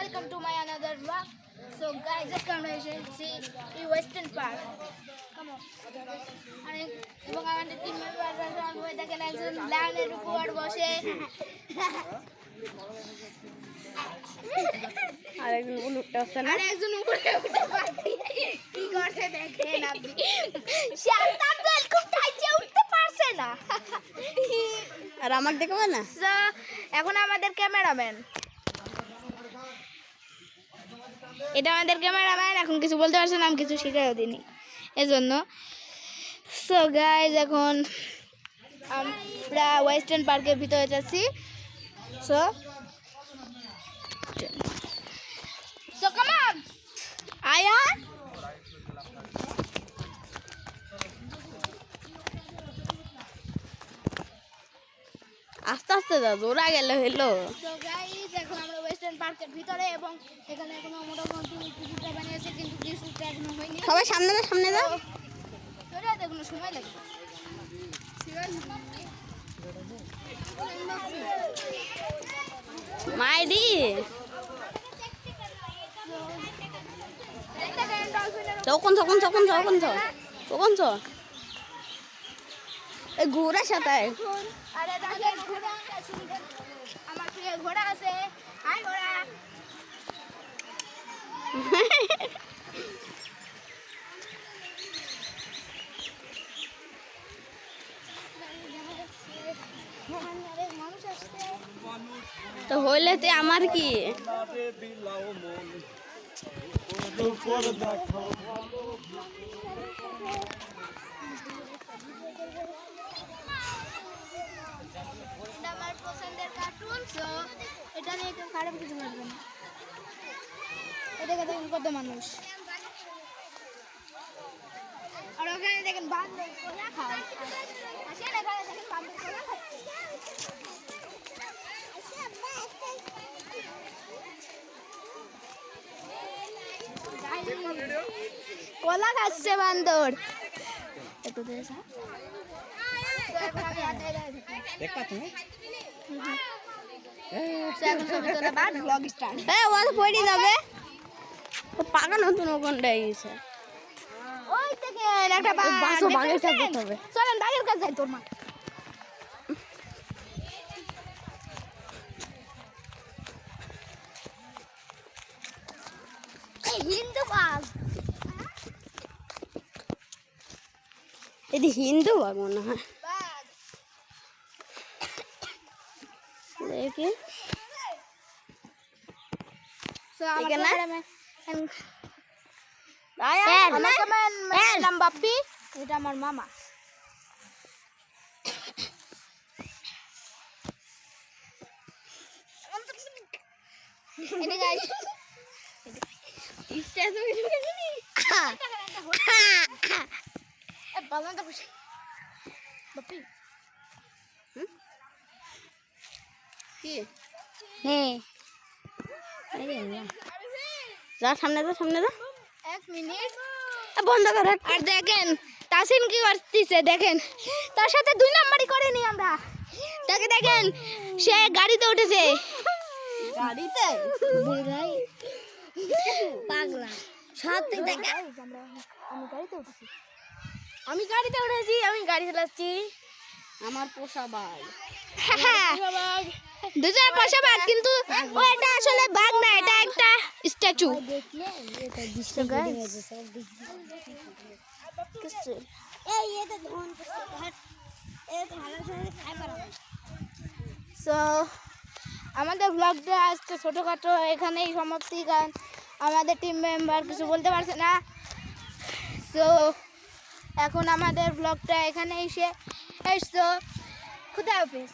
welcome to my another vlog. So guys, just come and see the Western Park. Come on. এবং আমাদের team মেম্বাররা হয়ে থাকেন একজন লাইনের উপর বসে আরেকজন উঠতে আসছে না, আরেকজন উপরে উঠে পারছে কি করছে দেখেন আপনি। শান্তা বেল খুব টাইটে উঠতে পারছে না। আর আমাকে দেখবে না। সো এখন আমাদের ক্যামেরাম্যান, এটা আমাদের ক্যামেরাম্যান, এখন কিছু বলতে পারছে না, আমি কিছু শিখাইও দিইনি এজন্য। সো গাইজ, এখন আমরা ওয়েস্টার্ন পার্কের ভিতরে যাচ্ছি। সো কাম অন আয়া আস্তে আস্তে যাও, জোড়া গেলে হইলো। সো গাইজ, এখন আমরা ওয়েস্টার্ন পার্কের ভিতরে এবং এখানে এখনো মোটামুটি কিছুটা বানিয়েছে, কিন্তু কিছুটা এখনো হয়নি। সবাই সামনে যাও, সামনে যাও। তোরা এখনো সময় লাগবে। মাইডি চকন চকন চকন চকন চকন চ এই ঘোড়া সাথে আরে দেখেন ঘোড়া, আমার প্রিয় ঘোড়া আছে। হাই ঘোড়া। মানুষ আসছে। তো হইলে তে আমার কি এটা আমার পছন্দের কার্টুন। সো এটা নিয়ে কেউ খারাপ কিছু বলবে না। এটাকে দেখেন কত মানুষ, আর ওখানে দেখেন বান্দর কলা খায়। আসেন এখানে দেখেন বান্দর কলা খায়। কলা খাচ্ছে বান্দর। একটু দেখে দেখবা তুমি পড়ে যাবে, পাকা নতুন ওখানটায় গেছে। ওই থেকে একটা বাঘের কাছে যেতে হবে। চলেন বাঘের কাছে যাই। তোর মা হিন্দু বাঘ, এটি হিন্দু বাঘ মনে হয়। বাঘ দেখি বাপ্পি, এটা আমার মামা। যা সামনে যা, সামনে যা। এক মিনিট বন্ধ কর। আর দেখেন তাসিন কি করতেছে, দেখেন তার সাথে 2 নাম্বারই করেনি আমরা। তাকে দেখেন, সে গাড়িতে উঠেছে। গাড়িতে ভাই পাগলা সাথে দেখেন, আমি গাড়িতে উঠেছি, আমি গাড়ি চালাচ্ছি। আমার পোষা বাঘ। দুজনে পোষা বাঘ, কিন্তু ও এটা আসলে বাঘ না, এটা একটা স্ট্যাচু। সো আমাদের ব্লগটা আজকে ছোটোখাটো এখানেই সমাপ্তি, কারণ আমাদের টিম মেম্বার কিছু বলতে পারছে না। সো এখন আমাদের ব্লগটা এখানেই শেষ। খুদা হাফেজ।